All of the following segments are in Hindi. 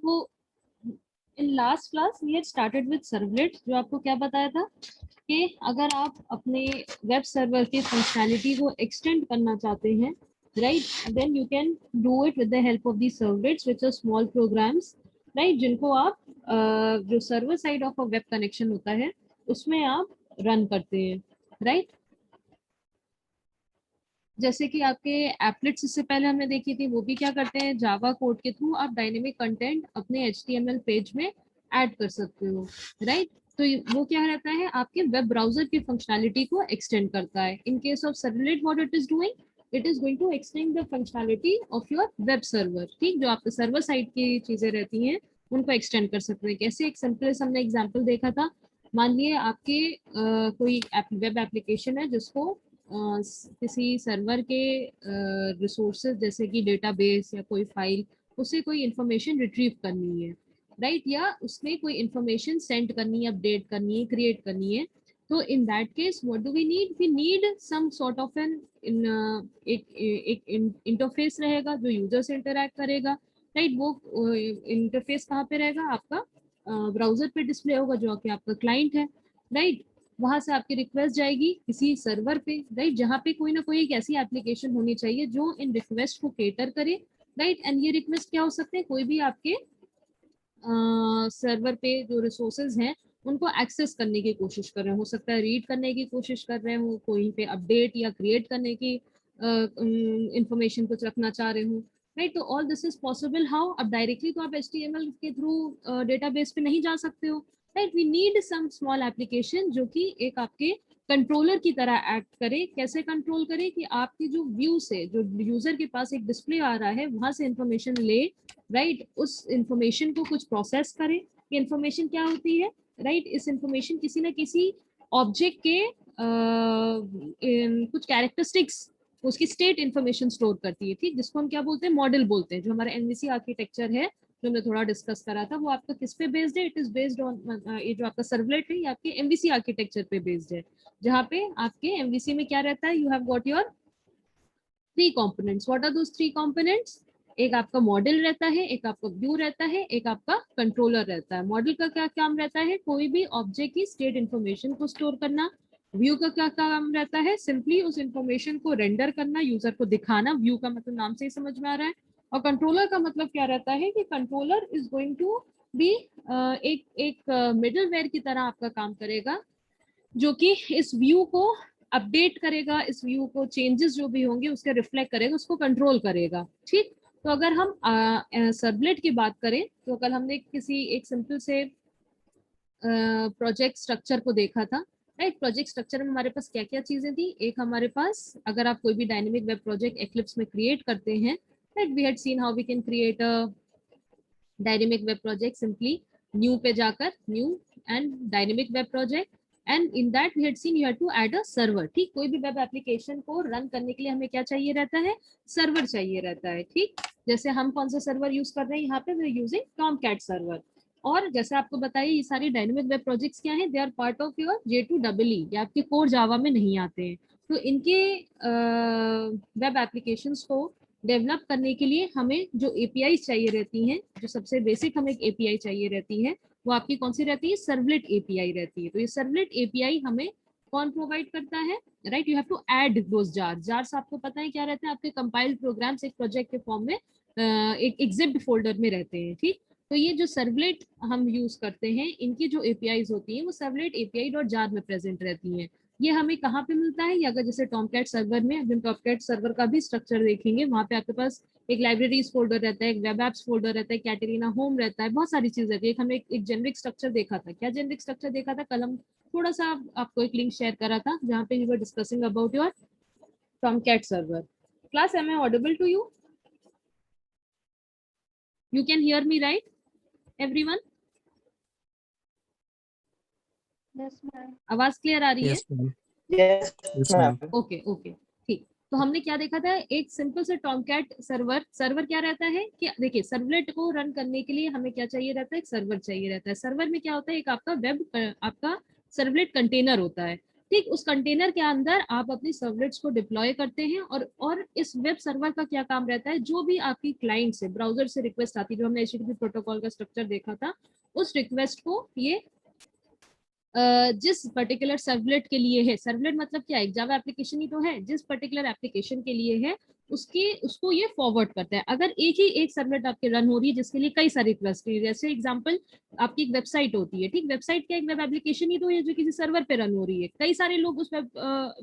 तो in last class we had started with servlet, जो आपको क्या बताया था कि अगर आप अपने वेब सर्वर की फंक्शनैलिटी को एक्सटेंड करना चाहते हैं, right, then you can do it with the help of the servlets which are small programs, right, जिनको आप जो server side of a web connection होता है उसमें आप रन करते हैं, राइट। जैसे कि आपके एप्लेट्स इससे पहले हमने देखी थी, वो भी क्या करते हैं, जावा कोड के थ्रू आप डायनेमिक कंटेंट अपने HTML पेज में ऐड कर सकते हो, राइट। तो वो क्या रहता है, आपके वेब ब्राउजर की फंक्शनैलिटी को एक्सटेंड करता है। In case of servlet what it is doing, it is going to extend the functionality of your web server, ठीक, जो आपके सर्वर साइड की चीजें रहती हैं उनको एक्सटेंड कर सकते हैं। कैसे, एक सिंपल हमने एग्जाम्पल देखा था, मान लिए आपके कोई वेब एप्लीकेशन है जिसको किसी सर्वर के रिसोर्सेज जैसे कि डेटाबेस या कोई फाइल, उससे कोई इंफॉर्मेशन रिट्रीव करनी है, राइट, या उसमें कोई इंफॉर्मेशन सेंड करनी है, अपडेट करनी है, क्रिएट करनी है। तो in that case what do we need some sort of an एक इंटरफेस रहेगा जो यूजर से इंटरेक्ट करेगा, राइट। वो इंटरफेस कहाँ पे रहेगा, आपका ब्राउजर पे डिस्प्ले होगा जो कि आपका क्लाइंट है, राइट। वहां से आपकी रिक्वेस्ट जाएगी किसी सर्वर पे, राइट, जहाँ पे कोई ना कोई एक ऐसी एप्लीकेशन होनी चाहिए जो इन रिक्वेस्ट को केटर करे, राइट। एंड ये रिक्वेस्ट क्या हो सकते हैं, कोई भी आपके सर्वर पे जो रिसोर्सेज हैं उनको एक्सेस करने की कोशिश कर रहे हो सकता है रीड करने की कोशिश कर रहे हो, कोई पे अपडेट या क्रिएट करने की इंफॉर्मेशन कुछ रखना चाह रहे हो, राइट। तो all this is possible how, अब डायरेक्टली तो आप HTML के थ्रू डेटाबेस पे नहीं जा सकते हो, right. We need some small application जो कि एक आपके कंट्रोलर की तरह एक्ट करे। कैसे कंट्रोल करे, कि आपकी जो व्यू से, जो यूजर के पास एक डिस्प्ले आ रहा है वहां से इंफॉर्मेशन ले, राइट, उस इंफॉर्मेशन को कुछ प्रोसेस करें। ये इंफॉर्मेशन क्या होती है, राइट, इस इंफॉर्मेशन किसी ना किसी ऑब्जेक्ट के कुछ कैरेक्टरिस्टिक्स, उसकी स्टेट इंफॉर्मेशन स्टोर करती है, ठीक, जिसको हम क्या बोलते हैं, मॉडल बोलते हैं। जो हमारा MVC आर्किटेक्चर है जो हमने थोड़ा डिस्कस करा था, वो आपका किस पे बेस्ड है, इट इज बेस्ड ऑन, ये जो आपका सर्वलेट है ये आपके MVC आर्किटेक्चर पे बेस्ड है, जहाँ पे आपके MVC में क्या रहता है, you have got your three components. What are those three components, एक आपका मॉडल रहता है, एक आपका व्यू रहता है, एक आपका कंट्रोलर रहता है। मॉडल का क्या काम रहता है, कोई भी ऑब्जेक्ट की स्टेट इंफॉर्मेशन को स्टोर करना। व्यू का क्या काम रहता है, सिंपली उस इंफॉर्मेशन को रेंडर करना, यूजर को दिखाना। व्यू का मतलब नाम से ही समझ में आ रहा है। और कंट्रोलर का मतलब क्या रहता है, कि controller is going to be एक एक मिडलवेयर की तरह आपका काम करेगा, जो कि इस व्यू को अपडेट करेगा, इस व्यू को चेंजेस जो भी होंगे उसके रिफ्लेक्ट करेगा, उसको कंट्रोल करेगा, ठीक। तो अगर हम सर्वलेट की बात करें, तो कल हमने किसी एक सिंपल से प्रोजेक्ट स्ट्रक्चर को देखा था, राइट। प्रोजेक्ट स्ट्रक्चर में हमारे पास क्या क्या चीजें थी, एक हमारे पास, अगर आप कोई भी डायनेमिक वेब प्रोजेक्ट एक्लिप्स में क्रिएट करते हैं, right, we had seen how we can create a dynamic web project simply new पे जाकर, new and dynamic web project, and in that we had seen you have to add a server, ठीक। कोई भी वेब एप्लीकेशन को रन करने के लिए हमें क्या चाहिए रहता है, सर्वर चाहिए रहता है, ठीक। जैसे हम कौन सा सर्वर यूज कर रहे हैं यहाँ पे, we are using Tomcat server. और जैसे आपको बताइए, ये सारी डायनेमिक वेब प्रोजेक्ट्स क्या हैं, they are part of your J2EE, ये आपके कोर जावा में नहीं आते हैं। तो इनके वेब एप्लीकेशंस को डेवलप करने के लिए हमें जो एपीआई चाहिए रहती हैं, जो सबसे बेसिक हमें एक एपीआई चाहिए रहती है, वो आपकी कौन सी रहती है, सर्वलेट एपीआई रहती है। तो ये सर्वलेट एपीआई हमें कौन प्रोवाइड करता है, right, you have to add those jars. Jars आपको पता है क्या रहते हैं, आपके कंपाइल्ड प्रोग्राम्स एक प्रोजेक्ट के फॉर्म में एक एग्जिट फोल्डर में रहते हैं, ठीक। तो ये जो सर्वलेट हम यूज करते हैं, इनकी जो एपीआईज होती हैं वो सर्वलेट एपीआई डॉट जार में प्रेजेंट रहती हैं। ये हमें कहाँ पे मिलता है, या अगर जैसे टॉमकैट सर्वर में, अगर टॉमकैट सर्वर का भी स्ट्रक्चर देखेंगे, वहां पे आपके पास एक लाइब्रेरीज फोल्डर रहता है, एक वेब एप्स फोल्डर रहता है, कैटरीना होम रहता है, बहुत सारी चीज रहती है। एक हमें एक जेनरिक स्ट्रक्चर देखा था, क्या जेनरिक स्ट्रक्चर देखा था, कल हम थोड़ा सा आपको एक लिंक शेयर करा था जहाँ पे we were discussing about your Tomcat server. Class, am I audible to you? You can hear me, right, everyone? Yes, ma'am. आवाज क्लियर आ रही है? Yes, ma'am. Yes, Yes, ma'am. ma'am. Okay okay, ठीक। तो हमने क्या देखा था, एक सिंपल से टॉमकैट सर्वर। सर्वर क्या रहता है, कि देखिए, सर्वलेट को रन करने के लिए हमें क्या चाहिए रहता है, एक सर्वर चाहिए रहता है। सर्वर में क्या होता है, एक आपका वेब, आपका सर्वलेट कंटेनर होता है, ठीक, उस कंटेनर के अंदर आप अपनी सर्वलेट्स को डिप्लॉय करते हैं और इस वेब सर्वर का क्या काम रहता है, जो भी आपकी क्लाइंट से ब्राउजर से रिक्वेस्ट आती है, जो हमने HTTP प्रोटोकॉल का स्ट्रक्चर देखा था, उस रिक्वेस्ट को ये जिस पर्टिकुलर सर्वलेट के लिए है, सर्वलेट मतलब क्या है, जावा एप्लीकेशन ही तो है, जिस पर्टिकुलर एप्लीकेशन के लिए है उसको ये फॉरवर्ड करता है। अगर एक सर्वलेट आपके रन हो रही है जिसके लिए कई सारी रिक्वेस्ट है, जैसे एग्जांपल आपकी एक वेबसाइट होती है, ठीक, वेबसाइट क्या एक वेब एप्लीकेशन ही तो है जो किसी सर्वर पे रन हो रही है, कई सारे लोग उस वेब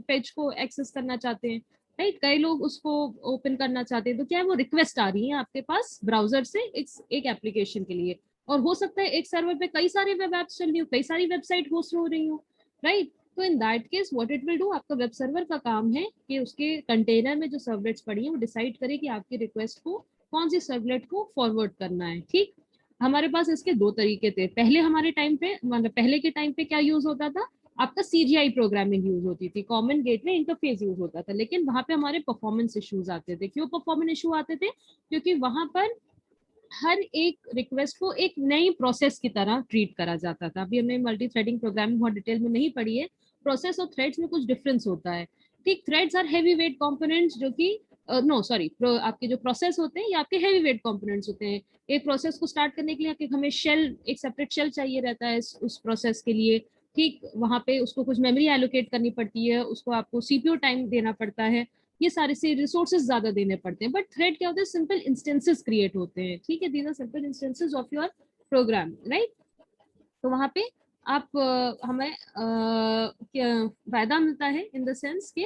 पेज को एक्सेस करना चाहते हैं, राइट, कई लोग उसको ओपन करना चाहते हैं, तो क्या है वो रिक्वेस्ट आ रही है आपके पास ब्राउजर से एक एप्लीकेशन के लिए, और हो सकता है एक सर्वर पे कई सारी वेब एप्स चल रही हो, कई सारी वेबसाइट होस्ट हो रही हो, राइट। तो in that case what it will do, आपका वेब सर्वर का काम है कि उसके कंटेनर में जो सर्वलेट्स पड़ी है वो डिसाइड करे कि आपकी रिक्वेस्ट को कौन सी सर्वलेट को फॉरवर्ड करना है, ठीक। हमारे पास इसके दो तरीके थे, पहले हमारे टाइम पे, मतलब पहले के टाइम पे क्या यूज होता था, आपका CGI प्रोग्रामिंग यूज होती थी, कॉमन गेटवे इंटरफेस यूज होता था, लेकिन वहां पे हमारे परफॉर्मेंस इश्यूज आते थे। क्यों परफॉर्मेंस इशू आते थे, क्योंकि वहां पर हर एक रिक्वेस्ट को एक नई प्रोसेस की तरह ट्रीट करा जाता था। अभी हमने मल्टी थ्रेडिंग प्रोग्रामिंग बहुत डिटेल में नहीं पढ़ी है, प्रोसेस और थ्रेड्स में कुछ डिफरेंस होता है, ठीक। Threads are heavy weight components, जो कि नो सॉरी, आपके जो प्रोसेस होते हैं ये आपके हैवी वेट कंपोनेंट्स होते हैं। एक प्रोसेस को स्टार्ट करने के लिए आपके हमें शेल, एक सेपरेट शेल चाहिए रहता है उस प्रोसेस के लिए, ठीक। वहां पे उसको कुछ मेमोरी एलोकेट करनी पड़ती है, उसको आपको CPU टाइम देना पड़ता है, ये सारे से रिसोर्सेज ज्यादा देने पड़ते हैं। बट थ्रेड क्या होता है, सिंपल इंस्टेंसेस क्रिएट होते हैं, ठीक है, these are simple instances of your program, right. तो वहां पे आप हमें फायदा मिलता है इन द सेंस के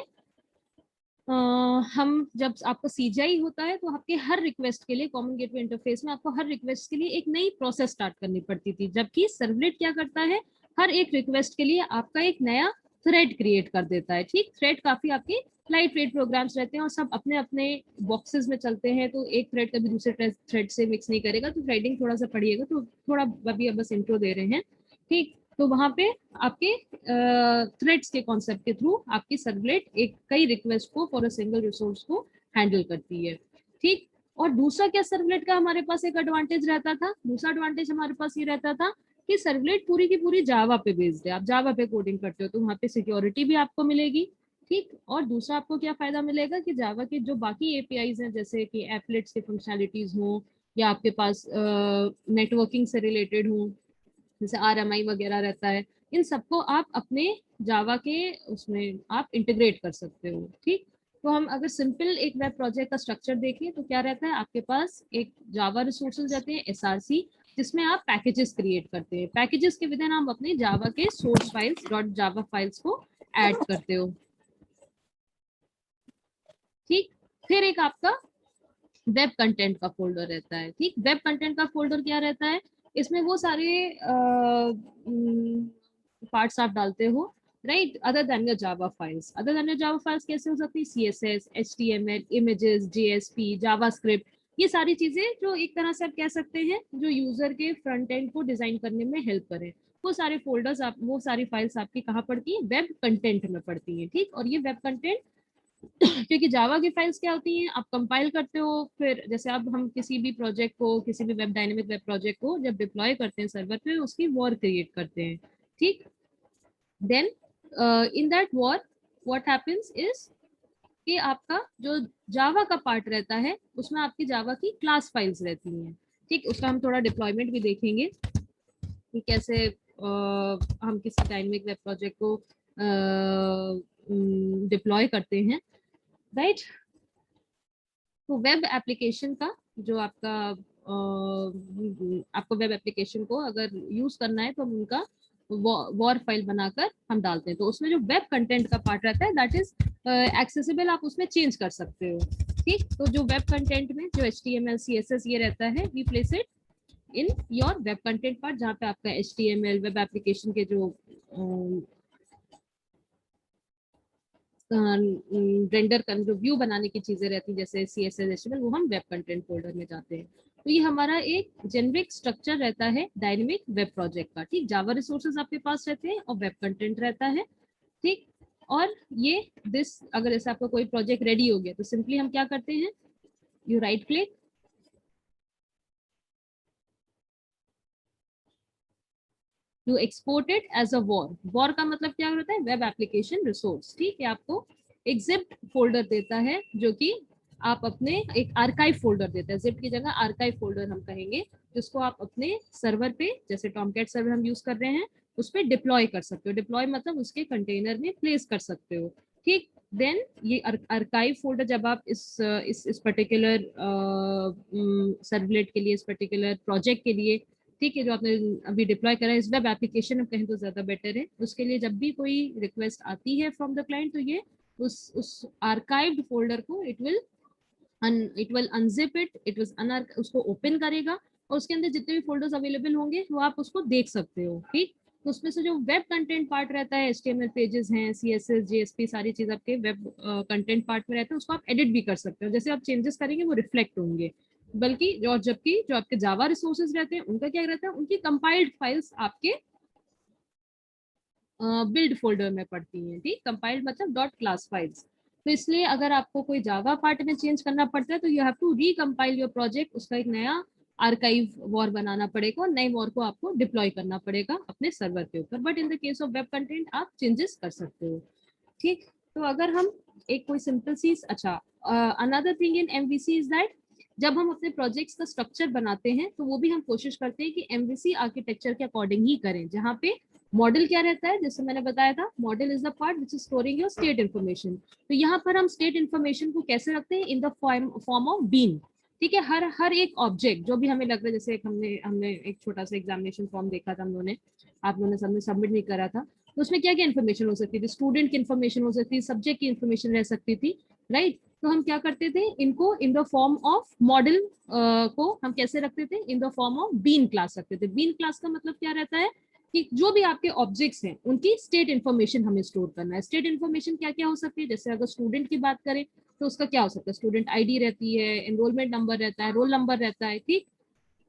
हम जब आपका CGI होता है तो आपके हर रिक्वेस्ट के लिए कॉमन गेटवे इंटरफेस में आपको हर रिक्वेस्ट के लिए एक नई प्रोसेस स्टार्ट करनी पड़ती थी, जबकि सर्वलेट क्या करता है, हर एक रिक्वेस्ट के लिए आपका एक नया थ्रेड क्रिएट कर देता है, ठीक। थ्रेड काफी आपके लाइट वेट प्रोग्राम्स रहते हैं और सब अपने अपने बॉक्सेस में चलते हैं, तो एक थ्रेड कभी दूसरे थ्रेड से मिक्स नहीं करेगा। तो थ्रेडिंग थोड़ा सा पढ़िएगा, तो थोड़ा अभी बस इंट्रो दे रहे हैं, ठीक। तो वहां पे आपके थ्रेड्स के कॉन्सेप्ट के थ्रू आपकी सर्वलेट एक कई रिक्वेस्ट को फॉर अ सिंगल रिसोर्स को हैंडल करती है, ठीक। और दूसरा क्या सर्वलेट का हमारे पास एक एडवांटेज रहता था, दूसरा एडवांटेज हमारे पास ये रहता था कि सर्वलेट पूरी की पूरी जावा पे बेस्ड है, आप जावा पे कोडिंग करते हो तो वहाँ पे सिक्योरिटी भी आपको मिलेगी, ठीक। और दूसरा आपको क्या फायदा मिलेगा कि जावा के जो बाकी APIs हैं, जैसे कि एप्लेट्स के फंक्शनैलिटीज हो या आपके पास नेटवर्किंग से रिलेटेड हो, जैसे RMI वगैरह रहता है, इन सबको आप अपने जावा के उसमें आप इंटीग्रेट कर सकते हो, ठीक। तो हम अगर सिंपल एक वेब प्रोजेक्ट का स्ट्रक्चर देखें तो क्या रहता है, आपके पास एक जावा रिसोर्सेज रहते हैं SRC, जिसमें आप पैकेजेस क्रिएट करते हैं, पैकेजेस के विद आप अपने जावा के सोर्स फाइल्स .java फाइल्स को ऐड करते हो, ठीक। फिर एक आपका वेब कंटेंट का फोल्डर रहता है, ठीक। वेब कंटेंट का फोल्डर क्या रहता है, इसमें वो सारे पार्ट्स आप डालते हो, right, other than your Java files. Other than your Java files कैसे हो सकती है, CSS, HTML, images, JSP, JavaScript, ये सारी चीजें जो एक तरह से आप कह सकते हैं जो यूजर के फ्रंट एंड को डिजाइन करने में हेल्प करें, वो सारे फोल्डर्स आप, वो सारी फाइल्स आपकी कहाँ पड़ती है, वेब कंटेंट में पड़ती है, ठीक। और ये वेब कंटेंट क्योंकि जावा की फाइल्स क्या होती हैं, आप कंपाइल करते हो, फिर जैसे अब हम किसी भी प्रोजेक्ट को, किसी भी वेब डायनेमिक वेब प्रोजेक्ट को जब डिप्लॉय करते हैं सर्वर पे, उसकी वॉर क्रिएट करते हैं, ठीक। Then in that war what happens is कि आपका जो जावा का पार्ट रहता है उसमें आपकी जावा की क्लास फाइल्स रहती हैं, ठीक। उसका हम थोड़ा डिप्लॉयमेंट भी देखेंगे कि कैसे हम किसी डायनेमिक वेब प्रोजेक्ट को डिप्लॉय करते हैं, राइट। तो वेब एप्लीकेशन का जो आपका आपको वेब एप्लीकेशन को अगर यूज करना है तो हम उनका वॉर फाइल बनाकर हम डालते हैं, तो उसमें जो वेब कंटेंट का पार्ट रहता है दैट इज एक्सेसिबल, आप उसमें चेंज कर सकते हो, ठीक। तो जो वेब कंटेंट में जो HTML CSS ये रहता है, we place it in your web content part, जहाँ पे आपका HTML वेब एप्लीकेशन के जो रेंडर कर, जो व्यू बनाने की चीजें रहती हैं जैसे CSS HTML, वो हम वेब कंटेंट फोल्डर में जाते हैं। तो ये हमारा एक जेनरिक स्ट्रक्चर रहता है डायनेमिक वेब प्रोजेक्ट का, ठीक। जावा रिसोर्सेज आपके पास रहते हैं और वेब कंटेंट रहता है, ठीक। और ये दिस, अगर जैसे आपका कोई प्रोजेक्ट रेडी हो गया तो सिंपली हम क्या करते हैं, you right click, you export it as a war. War का मतलब क्या होता है, वेब एप्लीकेशन रिसोर्स। ठीक है, आपको एक जिप फोल्डर देता है जो कि आप अपने एक आर्काइव फोल्डर देता है, जिप की जगह आर्काइव फोल्डर हम कहेंगे, जिसको आप अपने सर्वर पे, जैसे टॉमकैट सर्वर हम यूज कर रहे हैं, उस पर डिप्लॉय कर सकते हो। डिप्लॉय मतलब उसके कंटेनर में प्लेस कर सकते हो। ठीक, देन ये आर्काइव फोल्डर जब आप इस पर्टिकुलर सर्वलेट के लिए, इस पर्टिकुलर प्रोजेक्ट के लिए, ठीक है, जो आपने अभी डिप्लॉय करा है, इस वेब एप्लीकेशन में कहें तो ज्यादा बेटर है, उसके लिए जब भी कोई रिक्वेस्ट आती है फ्रॉम द क्लाइंट, तो ये उस आर्काइव्ड फोल्डर को it will unzip it was उसको ओपन करेगा, और उसके अंदर जितने भी फोल्डर्स अवेलेबल होंगे वो आप उसको देख सकते हो। ठीक, तो उसमें से जो वेब कंटेंट पार्ट रहता है, HTML पेजेस हैं, CSS JSP, सारी चीज आपके वेब कंटेंट पार्ट में रहता है, उसको आप एडिट भी कर सकते हो। जैसे आप चेंजेस करेंगे वो रिफ्लेक्ट होंगे। बल्कि जबकि जो आपके जावा रिसोर्सेज रहते हैं उनका क्या रहता है, उनकी कंपाइल्ड फाइल्स आपके बिल्ड फोल्डर में पड़ती हैं। ठीक, कंपाइल्ड मतलब डॉट क्लास फाइल्स। तो इसलिए अगर आपको कोई जावा पार्ट में चेंज करना पड़ता है तो you have to recompile your project, उसका एक नया आर्काइव वॉर बनाना पड़ेगा और नए वॉर को आपको डिप्लॉय करना पड़ेगा अपने सर्वर के ऊपर। But in the case of web content आप चेंजेस कर सकते हो। ठीक, तो अगर हम एक कोई सिंपल सी, अच्छा, another thing in MVC is that जब हम अपने प्रोजेक्ट्स का स्ट्रक्चर बनाते हैं तो वो भी हम कोशिश करते हैं कि MVC आर्किटेक्चर के अकॉर्डिंग ही करें, जहाँ पे मॉडल क्या रहता है, जैसे मैंने बताया था, model is the part which is storing your state information. तो यहाँ पर हम स्टेट इन्फॉर्मेशन को कैसे रखते हैं, in the form of bean. ठीक है, हर हर एक ऑब्जेक्ट जो भी हमें लग रहा है, जैसे एक हमने हमने एक छोटा सा एग्जामिनेशन फॉर्म देखा था हम लोगों ने, आप लोगों ने सबने सबमिट नहीं करा था, तो उसमें क्या क्या इन्फॉर्मेशन हो सकती थी, स्टूडेंट की इन्फॉर्मेशन हो सकती थी, सब्जेक्ट की इन्फॉर्मेशन रह सकती थी, राइट। तो हम क्या करते थे, इनको in the form of model को हम कैसे रखते थे, in the form of bean class रखते थे। बीन क्लास का मतलब क्या रहता है कि जो भी आपके ऑब्जेक्ट्स हैं उनकी स्टेट इन्फॉर्मेशन हमें स्टोर करना है। स्टेट इन्फॉर्मेशन क्या क्या हो सकती है, जैसे अगर स्टूडेंट की बात करें तो उसका क्या हो सकता है, स्टूडेंट ID रहती है, एनरोलमेंट नंबर रहता है, रोल नंबर रहता है। ठीक,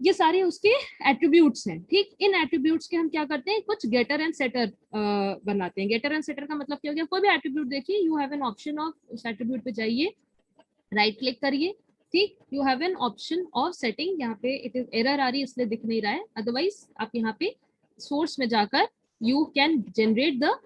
ये सारे उसके एट्रीब्यूट्स हैं। ठीक, इन एट्रीब्यूट्स के हम क्या करते हैं, कुछ गेटर एंड सेटर बनाते हैं। गेटर एंड सेटर का मतलब क्या हो गया, कोई भी एट्रीब्यूट देखिए, you have an option of, उस एट्रीब्यूट पे जाइए, राइट क्लिक करिए। ठीक, you have an option of setting, यहाँ पे इट इज एरर आ रही है इसलिए दिख नहीं रहा है, अदरवाइज आप यहाँ पे सोर्स में जाकर you can generate the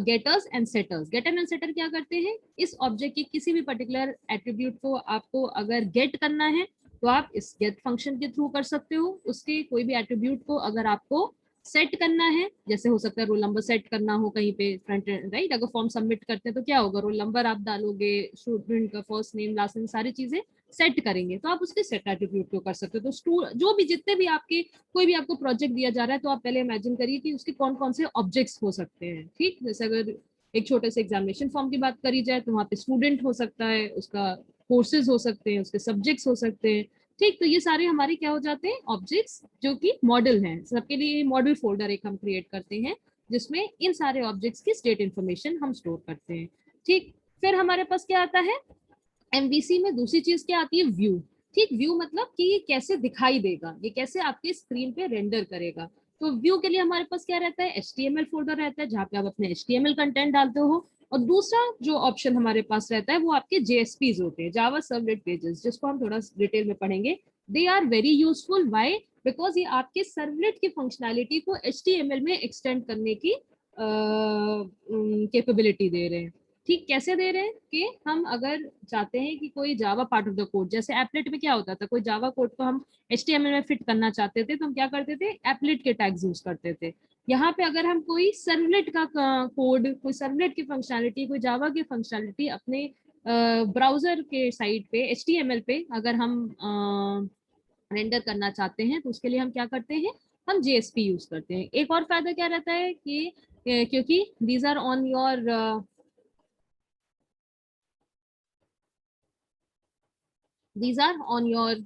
getters and setters. Getter and setter क्या करते हैं, इस ऑब्जेक्ट के किसी भी पर्टिकुलर एट्रीब्यूट को आपको अगर गेट करना है तो आप इस गेट फंक्शन के थ्रू कर सकते हो। उसके कोई भी एट्रीब्यूट को अगर आपको सेट करना है, जैसे हो सकता है रोल नंबर सेट करना हो कहीं पे फ्रंट एंड, राइट, अगर फॉर्म सबमिट करते हैं तो क्या होगा, रोल नंबर आप डालोगे, स्टूडेंट का फर्स्ट नेम लास्ट नेम सारी चीजें सेट करेंगे, तो आप उसके सेट एट्रीब्यूट को कर सकते हो। तो जो भी जितने भी आपके कोई भी आपको प्रोजेक्ट दिया जा रहा है तो आप पहले इमेजिन करिए कि उसके कौन कौन से ऑब्जेक्ट्स हो सकते हैं। ठीक, जैसे अगर एक छोटे से एग्जामिनेशन फॉर्म की बात करी जाए तो वहाँ पे स्टूडेंट हो सकता है, उसका कोर्सेज हो सकते हैं, उसके सब्जेक्ट्स हो सकते हैं। ठीक, तो ये सारे हमारे क्या हो जाते हैं, ऑब्जेक्ट्स जो कि मॉडल हैं। सबके लिए मॉडल फोल्डर एक हम क्रिएट करते हैं जिसमें इन सारे ऑब्जेक्ट्स की स्टेट इन्फॉर्मेशन हम स्टोर करते हैं। ठीक, फिर हमारे पास क्या आता है, MVC में दूसरी चीज क्या आती है, व्यू। ठीक, व्यू मतलब कि ये कैसे दिखाई देगा, ये कैसे आपके स्क्रीन पे रेंडर करेगा। तो व्यू के लिए हमारे पास क्या रहता है, HTML फोल्डर रहता है जहाँ पे आप अपने HTML कंटेंट डालते हो, और दूसरा जो ऑप्शन हमारे पास रहता है वो आपके JSPs होते हैं, जावा सर्वलेट पेजेस, जिसको हम थोड़ा डिटेल में पढ़ेंगे। They are very useful, why, because ये आपके सर्वलेट की फंक्शनैलिटी को HTML में एक्सटेंड करने की कैपेबिलिटी दे रहे हैं। ठीक, कैसे दे रहे हैं कि हम अगर चाहते हैं कि कोई जावा पार्ट ऑफ द कोड, जैसे एप्लेट में क्या होता था, कोई जावा कोड को हम HTML में फिट करना चाहते थे तो हम क्या करते थे, एप्लेट के टैग्स यूज करते थे। यहाँ पे अगर हम कोई सर्वलेट का कोड, कोई सर्वलेट की फंक्शनैलिटी, कोई जावा की फंक्शनैलिटी अपने ब्राउजर के साइट पे HTML पे अगर हम रेंडर करना चाहते हैं तो उसके लिए हम क्या करते हैं, हम JSP यूज करते हैं। एक और फायदा क्या रहता है कि क्योंकि these are on your these are on your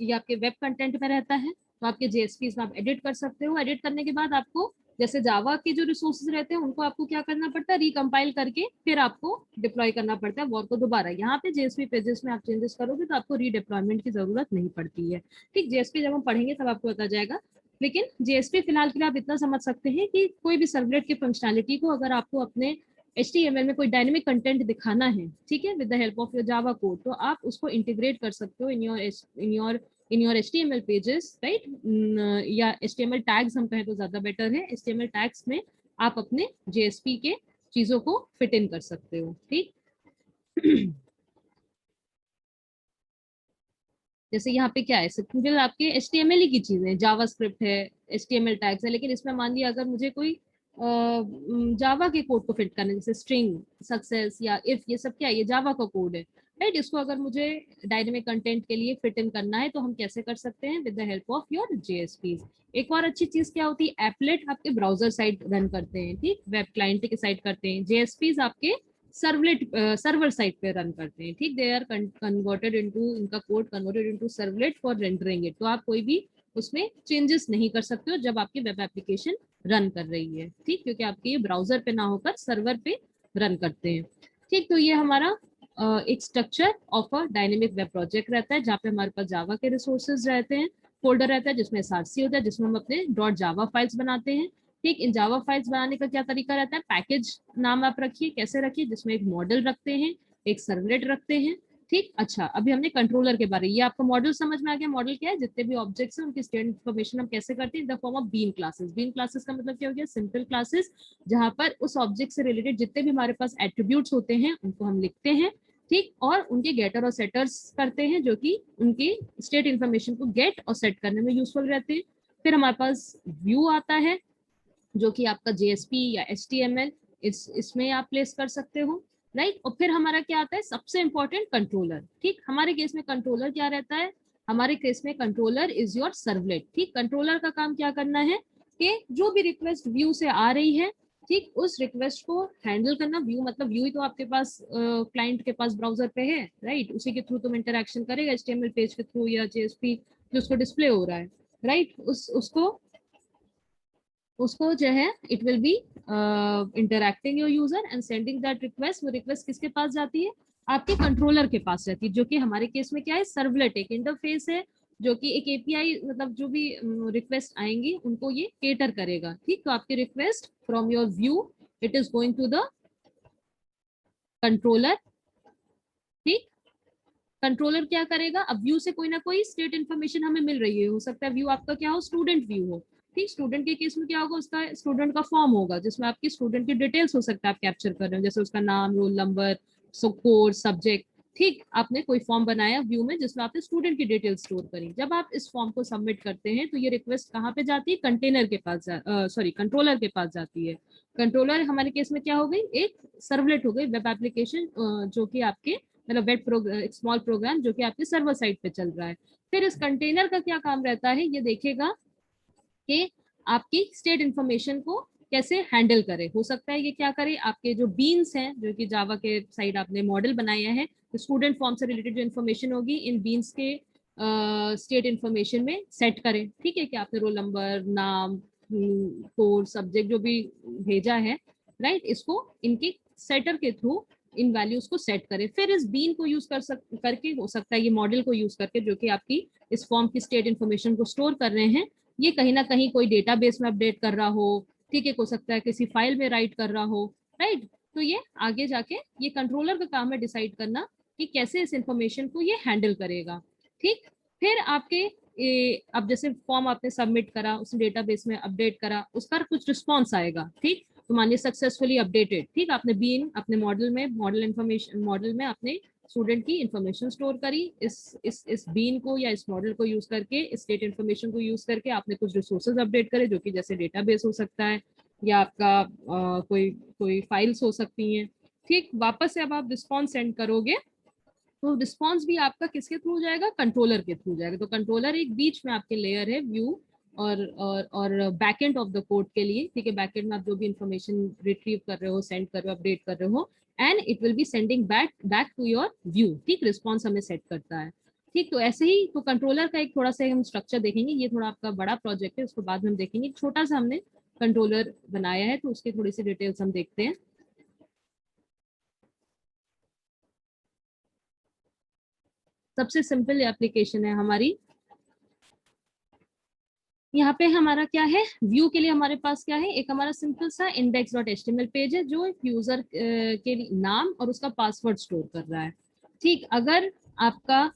ये आपके वेब कंटेंट में रहता है, तो आपके JSPs में आप एडिट कर सकते हो। एडिट करने के बाद आपको जैसे जावा के जो रिसोर्सेज रहते हैं उनको आपको क्या करना पड़ता है, रिकम्पाइल करके फिर आपको डिप्लॉय करना पड़ता है वॉर को दोबारा। यहाँ पे JSP पेजेस में आप चेंजेस करोगे तो आपको रीडिप्लॉयमेंट की जरूरत नहीं पड़ती है। ठीक, JSP जब हम पढ़ेंगे तब आपको पता जाएगा, लेकिन JSP फिलहाल के लिए आप इतना समझ सकते हैं कि कोई भी सर्वलेट की फंक्शनैलिटी को अगर आपको अपने HTML में कोई डायनेमिक कंटेंट दिखाना है, ठीक है, with the help of your Java code, तो आप उसको इंटीग्रेट कर सकते हो in your in your HTML pages, right, या HTML टैग्स हम कहें तो ज्यादा बेटर है, HTML टैग्स में आप अपने JSP के चीजों को फिट इन कर सकते हो, ठीक। जैसे यहाँ पे क्या है, सिंपल आपके HTML ही की चीजें, जावास्क्रिप्ट है, HTML टैग्स है, लेकिन इसमें मान लिया अगर मुझे कोई जावा के कोड को फिट करना है, जैसे स्ट्रिंग, सक्सेस या इफ, ये सब क्या है, ये जावा का कोड है, राइट। इसको अगर मुझे डायनेमिक कंटेंट के लिए फिट इन करना है तो हम कैसे कर सकते हैं, with the help of your JSPs। एक और अच्छी चीज क्या होती है, एपलेट आपके ब्राउजर साइड रन करते हैं, ठीक, वेब क्लाइंट के साइड करते हैं, JSPs आपके सर्वलेट सर्वर साइड पे रन करते हैं, ठीक। दे आर कन्वर्टेड इनटू, इनका code converted into servlet for rendering it. तो आप कोई भी उसमें चेंजेस नहीं कर सकते हो जब आपकी वेब एप्लीकेशन रन कर रही है, ठीक, क्योंकि आपके ये ब्राउजर पे ना होकर सर्वर पे रन करते हैं, ठीक। तो ये हमारा एक structure of a dynamic web project रहता है, जहाँ पे हमारे पास जावा के रिसोर्सेज रहते हैं, फोल्डर रहता है जिसमें SRC होता है, जिसमें हम अपने .java फाइल्स बनाते हैं, ठीक। इन जावा फाइल्स बनाने का क्या तरीका रहता है, पैकेज नाम आप रखिए, कैसे रखिए, जिसमें एक मॉडल रखते हैं, एक सर्वलेट रखते हैं, ठीक। अच्छा, अभी हमने कंट्रोलर के बारे में, ये आपका मॉडल समझ में आ गया। मॉडल क्या है, जितने भी ऑब्जेक्ट्स हैं उनकी स्टेट इन्फॉर्मेशन हम कैसे करते हैं, in the form of bean classes. Bean classes का मतलब क्या हो गया, सिंपल क्लासेस, जहां पर उस ऑब्जेक्ट से रिलेटेड जितने भी हमारे पास एट्रीब्यूट्स होते हैं उनको हम लिखते हैं, ठीक, और उनके गेटर और सेटर्स करते हैं, जो कि उनकी स्टेट इन्फॉर्मेशन को गेट और सेट करने में यूजफुल रहते हैं। फिर हमारे पास व्यू आता है, जो कि आपका JSP या HTML इसमें आप प्लेस कर सकते हो, राइट। और फिर हमारा क्या आता है, सबसे इंपॉर्टेंट, कंट्रोलर, ठीक। हमारे केस में कंट्रोलर क्या रहता है, हमारे केस में कंट्रोलर इज योर सर्वलेट, ठीक। कंट्रोलर का काम क्या करना है कि जो भी रिक्वेस्ट व्यू से आ रही है, ठीक, उस रिक्वेस्ट को हैंडल करना। व्यू मतलब व्यू ही तो आपके पास क्लाइंट के पास ब्राउजर पे है, राइट, उसी के थ्रू तुम इंटरेक्शन करेगा HTML पेज के थ्रू या JSP जो उसको डिस्प्ले हो रहा है, राइट। उसको उसको जो है, it will B interacting your user and sending that request. वो रिक्वेस्ट किसके पास जाती है, आपके कंट्रोलर के पास जाती है, जो कि हमारे केस में क्या है, सर्वलेट, एक इंटरफेस है, जो कि एक API, मतलब जो भी रिक्वेस्ट आएंगी उनको ये केटर करेगा, ठीक। तो आपकी request from your view, it is going to the controller, ठीक। कंट्रोलर क्या करेगा, अब व्यू से कोई ना कोई स्टेट इन्फॉर्मेशन हमें मिल रही है, हो सकता है व्यू आपका क्या हो, स्टूडेंट व्यू हो, ठीक। स्टूडेंट के केस में क्या होगा, उसका स्टूडेंट का फॉर्म होगा जिसमें आपकी स्टूडेंट की डिटेल्स हो सकता है आप कैप्चर कर रहे हो, जैसे उसका नाम, रोल नंबर, कोर्स, सब्जेक्ट, ठीक। आपने कोई फॉर्म बनाया व्यू में जिसमें आपने स्टूडेंट की डिटेल्स स्टोर करी। जब आप इस फॉर्म को सबमिट करते हैं तो ये रिक्वेस्ट कहाँ पे जाती है, कंटेनर के पास, सॉरी, कंट्रोलर के पास जाती है। कंट्रोलर हमारे केस में क्या हो गई, एक सर्वलेट हो गई, वेब एप्लीकेशन, जो कि आपके मतलब वेब प्रोग्राम, एक स्मॉल प्रोग्राम जो कि आपके सर्वर साइड पे चल रहा है। फिर इस कंटेनर का क्या काम रहता है, ये देखेगा कि आपकी स्टेट इन्फॉर्मेशन को कैसे हैंडल करे। हो सकता है ये क्या करे, आपके जो बीन्स हैं, जो कि जावा के साइड आपने मॉडल बनाया है, तो स्टूडेंट फॉर्म से रिलेटेड जो इन्फॉर्मेशन होगी इन बीन्स के स्टेट इन्फॉर्मेशन में सेट करें, ठीक है, कि आपने रोल नंबर, नाम, कोर्स, सब्जेक्ट जो भी भेजा है, राइट, इसको इनके सेटर के थ्रू इन वैल्यूज को सेट करें। फिर इस बीन को यूज करके, हो सकता है ये मॉडल को यूज करके, जो कि आपकी इस फॉर्म की स्टेट इन्फॉर्मेशन को स्टोर कर रहे हैं, ये कहीं ना कहीं कोई डेटाबेस में अपडेट कर रहा हो, ठीक है, हो सकता है किसी फाइल में राइट कर रहा हो, राइट। तो ये आगे जाके ये कंट्रोलर का काम है डिसाइड करना कि कैसे इस इंफॉर्मेशन को ये हैंडल करेगा, ठीक। फिर आपके अब जैसे फॉर्म आपने सबमिट करा, उस डेटाबेस में अपडेट करा, उसका कुछ रिस्पॉन्स आएगा, ठीक। तो मानिए सक्सेसफुली अपडेटेड, ठीक, आपने बीन अपने मॉडल में, मॉडल इन्फॉर्मेशन मॉडल में आपने स्टूडेंट की इंफॉर्मेशन स्टोर करी, इस बीन को या इस मॉडल को यूज करके, इस स्टेट इन्फॉर्मेशन को यूज करके आपने कुछ रिसोर्सेज अपडेट करे, जो कि जैसे डेटाबेस हो सकता है या आपका कोई कोई फाइल्स हो सकती हैं, ठीक। वापस से अब आप रिस्पॉन्स सेंड करोगे तो रिस्पॉन्स भी आपका किसके थ्रू जाएगा, कंट्रोलर के थ्रू जाएगा। तो कंट्रोलर एक बीच में आपके लेयर है व्यू और बैकएंड ऑफ द कोड के लिए, ठीक है। बैकएंड में आप जो भी इंफॉर्मेशन रिट्रीव कर रहे हो, सेंड कर रहे हो, अपडेट कर रहे हो, and it will be sending back to your view, ठीक। रिस्पॉन्स हमें सेट करता है, ठीक। तो ऐसे ही तो कंट्रोलर का एक थोड़ा सा हम स्ट्रक्चर देखेंगे, ये थोड़ा आपका बड़ा प्रोजेक्ट है, उसको बाद में हम देखेंगे। छोटा सा हमने कंट्रोलर बनाया है तो उसकी थोड़ी सी डिटेल्स हम देखते हैं। सबसे सिंपल एप्लीकेशन है हमारी। यहाँ पे हमारा क्या है, व्यू के लिए हमारे पास क्या है, एक हमारा सिंपल सा index.html पेज है जो एक यूजर के नाम और उसका पासवर्ड स्टोर कर रहा है, ठीक। अगर आपका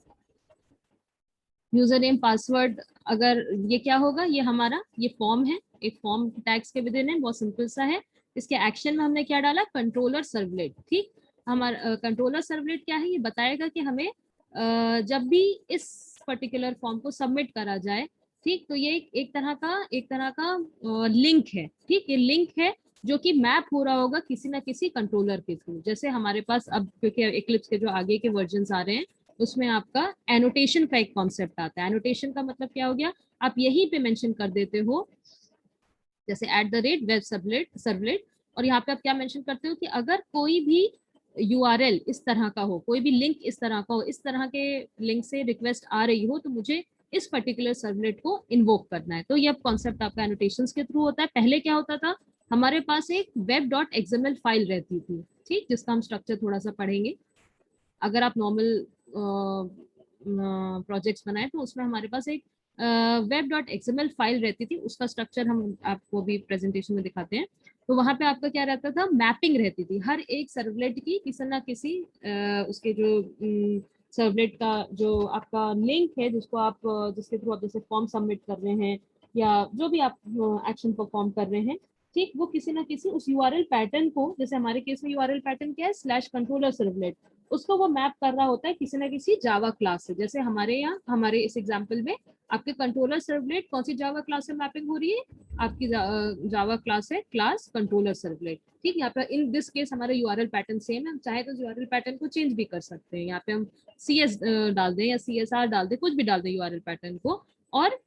यूजर नेम पासवर्ड, अगर ये क्या होगा, ये हमारा ये फॉर्म है, एक फॉर्म टैग्स के विद इन है, बहुत सिंपल सा है। इसके एक्शन में हमने क्या डाला, कंट्रोलर सर्वलेट। ठीक, हमारा कंट्रोलर सर्वलेट क्या है, ये बताएगा कि हमें जब भी इस पर्टिकुलर फॉर्म को सबमिट करा जाए, ठीक, तो ये एक तरह का लिंक है। ठीक, ये लिंक है जो कि मैप हो रहा होगा किसी ना किसी कंट्रोलर के थ्रू। जैसे हमारे पास अब क्योंकि एक्लिप्स के जो आगे के वर्जन आ रहे हैं उसमें आपका एनोटेशन का एक कॉन्सेप्ट आता है। एनोटेशन का मतलब क्या हो गया, आप यहीं पे मेंशन कर देते हो, जैसे @वेब सर्वलेट, और यहाँ पे आप क्या मेंशन करते हो कि अगर कोई भी यूआरएल इस तरह का हो, कोई भी लिंक इस तरह का हो, इस तरह के लिंक से रिक्वेस्ट आ रही हो, तो मुझे इस पर्टिकुलर सर्वलेट को इन्वोक करना है। तो ये कॉन्सेप्ट आपका एनोटेशंस के थ्रू होता है। पहले क्या होता था, हमारे पास एक web.xml फाइल रहती थी, ठीक, जिसका हम स्ट्रक्चर थोड़ा सा पढ़ेंगे। अगर आप नॉर्मल प्रोजेक्ट्स बनाए तो उसमें हमारे पास एक web.xml फाइल रहती थी, उसका स्ट्रक्चर हम आपको भी प्रेजेंटेशन में दिखाते हैं। तो वहां पे आपका क्या रहता था, मैपिंग रहती थी हर एक सर्वलेट की किसी ना किसी उसके जो सर्वलेट का जो आपका लिंक है, जिसको आप जिसके थ्रू आप जैसे फॉर्म सबमिट कर रहे हैं या जो भी आप एक्शन परफॉर्म कर रहे हैं, ठीक, वो किसी ना किसी उस यूआरएल पैटर्न को, जैसे हमारे केस में यूआरएल पैटर्न क्या है, /कंट्रोलर सर्वलेट, उसको वो मैप कर रहा होता है किसी ना किसी जावा क्लास से। जैसे हमारे यहाँ हमारे इस एग्जांपल में आपके कंट्रोलर सर्वलेट कौन सी जावा क्लास से मैपिंग हो रही है, आपकी जावा क्लास है क्लास कंट्रोलर सर्वलेट। ठीक, यहाँ पे इन दिस केस हमारा यूआरएल पैटर्न सेम है, हम चाहे तो यूआरएल पैटर्न को चेंज भी कर सकते हैं। यहाँ पे हम CS डाल दें या CSR डाल दें, कुछ भी डाल दें यूआरएल पैटर्न को, और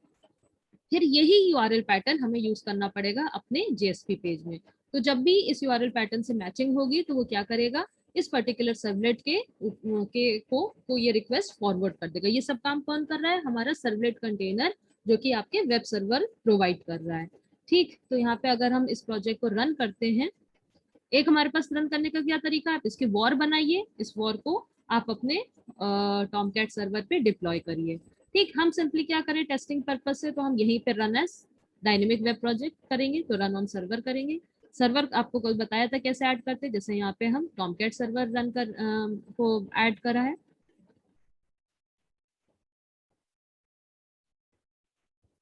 फिर यही यूआरएल पैटर्न हमें यूज करना पड़ेगा अपने जेएसपी पेज में। तो जब भी इस यूआरएल पैटर्न से मैचिंग होगी तो वो क्या करेगा, इस पर्टिकुलर सर्वलेट को ये रिक्वेस्ट फॉरवर्ड कर देगा। ये सब काम कौन कर रहा है, हमारा सर्वलेट कंटेनर, जो कि आपके वेब सर्वर प्रोवाइड कर रहा है। ठीक, तो यहाँ पे अगर हम इस प्रोजेक्ट को रन करते हैं, एक हमारे पास रन करने का क्या तरीका है, आप इसकी वॉर बनाइए, इस वॉर को आप अपने टॉमकैट सर्वर पे डिप्लॉय करिए। ठीक, हम सिंपली क्या करें टेस्टिंग पर्पज से, तो हम यहीं पे run as dynamic web project करेंगे, तो रन ऑन सर्वर करेंगे। सर्वर आपको कल बताया था कैसे ऐड करते हैं, जैसे यहाँ पे हम टॉमकैट सर्वर रन कर को ऐड करा है।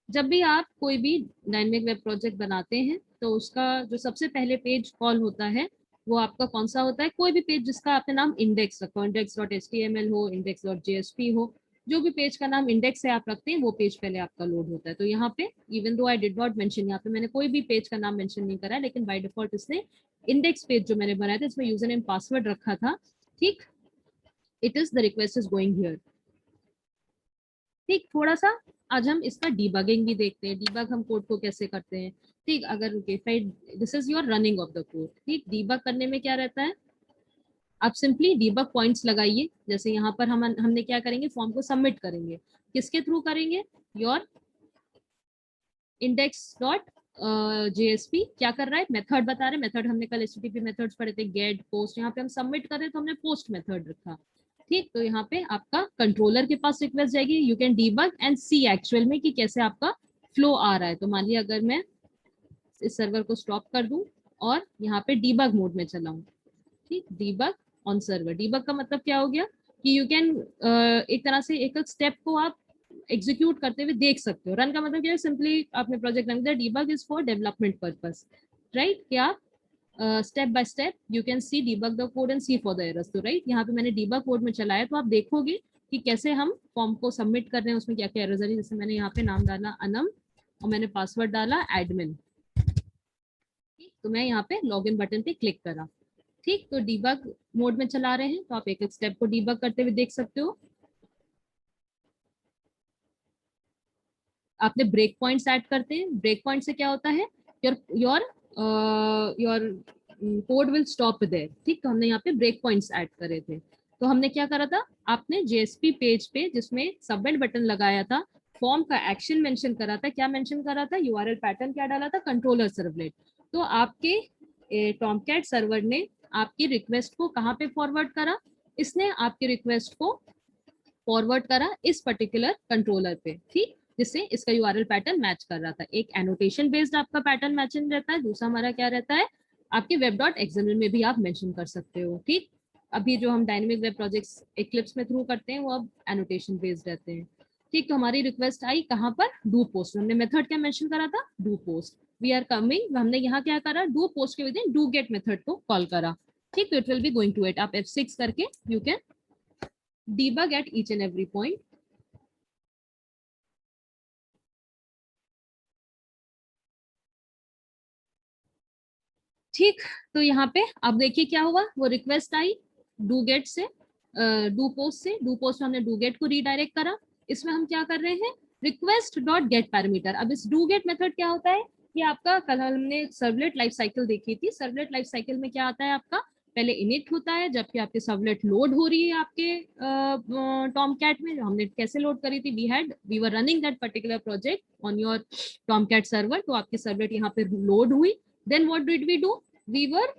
जब भी आप कोई भी डायनेमिक वेब प्रोजेक्ट बनाते हैं तो उसका जो सबसे पहले पेज कॉल होता है वो आपका कौन सा होता है, कोई भी पेज जिसका आपने नाम इंडेक्स रखा हो, index.html हो, index.jsp हो, जो भी पेज का नाम इंडेक्स से आप रखते हैं वो पेज पहले आपका लोड होता है। तो यहाँ पे even though I did not mention, यहाँ पे मैंने कोई भी पेज का नाम मेंशन नहीं करा है, लेकिन बाय डिफॉल्ट इसने इंडेक्स पेज जो मैंने बनाया था इसमें यूजर नेम पासवर्ड रखा था। ठीक, it is the request is going here. ठीक, थोड़ा सा आज हम इसका डीबगिंग भी देखते हैं, डीबग हम कोड को कैसे करते हैं। ठीक, अगर this is your running of the code. ठीक, डीबग करने में क्या रहता है, आप सिंपली डीबग पॉइंट्स लगाइए। जैसे यहाँ पर हमने क्या करेंगे, फॉर्म को सबमिट करेंगे, किसके थ्रू करेंगे, योर index.jsp क्या कर रहा है, मेथड बता रहे, मेथड हमने कल HTTP मेथड्स पढ़े थे, गेट पोस्ट, यहाँ पे हम सबमिट कर रहे तो हमने पोस्ट मेथड रखा। ठीक, तो यहाँ पे आपका कंट्रोलर के पास रिक्वेस्ट जाएगी, you can debug and see actual में कि कैसे आपका फ्लो आ रहा है। तो मान लिया अगर मैं इस सर्वर को स्टॉप कर दूं और यहाँ पे डीबग मोड में चलाऊं, ठीक, डीबग ऑन सर्वर, डीबग का मतलब क्या हो गया कि यू कैन एक तरह से एक स्टेप को आप एग्जीक्यूट करते हुए देख सकते हो। रन का मतलब क्या है, सिंपली आपने प्रोजेक्ट रन किया, debug is for development purpose, right, क्या step by step you can see debug the code and see for the errors. तो राइट, यहाँ पे मैंने डीबग कोड में चलाया तो आप देखोगे कि कैसे हम फॉर्म को सबमिट कर रहे हैं, उसमें क्या क्या एरर्स आ रही है। जैसे मैंने यहाँ पे नाम डाला अनम और मैंने पासवर्ड डाला एडमिन, तो मैं यहाँ पे लॉगिन बटन पे क्लिक करा। ठीक, तो डीबग मोड में चला रहे हैं तो आप एक एक स्टेप को डीबग करते हुए देख सकते हो। आपने ब्रेक पॉइंट्स ऐड करते हैं, ब्रेक पॉइंट से क्या होता है, your your your code will stop there. ठीक, तो हमने यहाँ पे ब्रेक पॉइंट्स ऐड करे थे। तो हमने क्या करा था, आपने जेएसपी पेज पे जिसमें सबमिट बटन लगाया था, फॉर्म का एक्शन मेंशन करा था, क्या मेंशन करा था, यूआरएल पैटर्न क्या डाला था, कंट्रोलर सर्वलेट। तो आपके टॉमकैट सर्वर ने आपकी रिक्वेस्ट को कहाँ पे फॉरवर्ड करा, इसने आपकी रिक्वेस्ट को फॉरवर्ड करा इस पर्टिकुलर कंट्रोलर पे। ठीक, जिससे इसका यूआरएल पैटर्न मैच कर रहा था। एक एनोटेशन बेस्ड आपका पैटर्न मैचिंग रहता है, दूसरा हमारा क्या रहता है, आपके web.xml में भी आप मेंशन कर सकते हो। ठीक, अभी जो हम डायनेमिक वेब प्रोजेक्ट्स एक्लिप्स में थ्रू करते हैं वो अब एनोटेशन बेस्ड रहते हैं। ठीक, तो हमारी रिक्वेस्ट आई कहाँ पर, डू पोस्ट। हमने मेथड क्या मेंशन करा था, do post. We are coming, हमने यहाँ क्या करा, डू पोस्ट के विदिन डू गेट मेथड को कॉल करा। ठीक, तो it will be going to it. आप F6 करके you can debug at each and every point. ठीक, तो यहाँ पे आप देखिए क्या हुआ, वो रिक्वेस्ट आई डू गेट से, डू पोस्ट से। डू पोस्ट में हमने डू गेट को रीडायरेक्ट करा। इसमें हम क्या कर रहे हैं, रिक्वेस्ट डॉट गेट पैरामीटर। अब इस डू गेट मेथड क्या होता है, ये आपका कल हमने सर्वलेट लाइफ साइकिल देखी थी। सर्वलेट लाइफ साइकिल में क्या आता है, आपका पहले इनिट होता है, जबकि आपके सर्वलेट लोड हो रही है आपके टॉमकैट में। हमने कैसे लोड करी थी, we were running that particular project on your Tomcat server, तो आपकी सर्वलेट यहाँ पे लोड हुई। Then what did we do, we were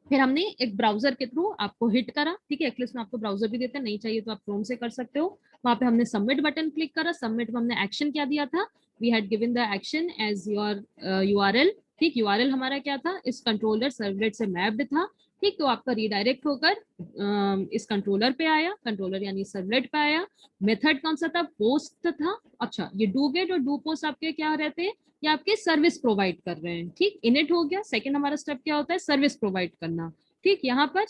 फिर हमने एक ब्राउजर के थ्रू आपको हिट करा। ठीक है, एक्लिप्स में आपको ब्राउजर भी देते हैं, नहीं चाहिए तो आप क्रोम से कर सकते हो। वहां पे हमने सबमिट बटन क्लिक करा। सबमिट में हमने एक्शन क्या दिया था, we had given the action as your URL। ठीक, URL हमारा क्या था, इस कंट्रोलर सर्वलेट से मैप्ड था। ठीक, तो आपका रीडायरेक्ट होकर इस कंट्रोलर पे आया, कंट्रोलर यानी सर्वलेट पे आया। मेथड कौन सा था, पोस्ट था। अच्छा, ये डू गेट और डू पोस्ट आपके क्या रहते हैं, ये आपके सर्विस प्रोवाइड कर रहे हैं। ठीक, इनिट हो गया। सेकंड हमारा स्टेप क्या होता है, सर्विस प्रोवाइड करना। ठीक, यहाँ पर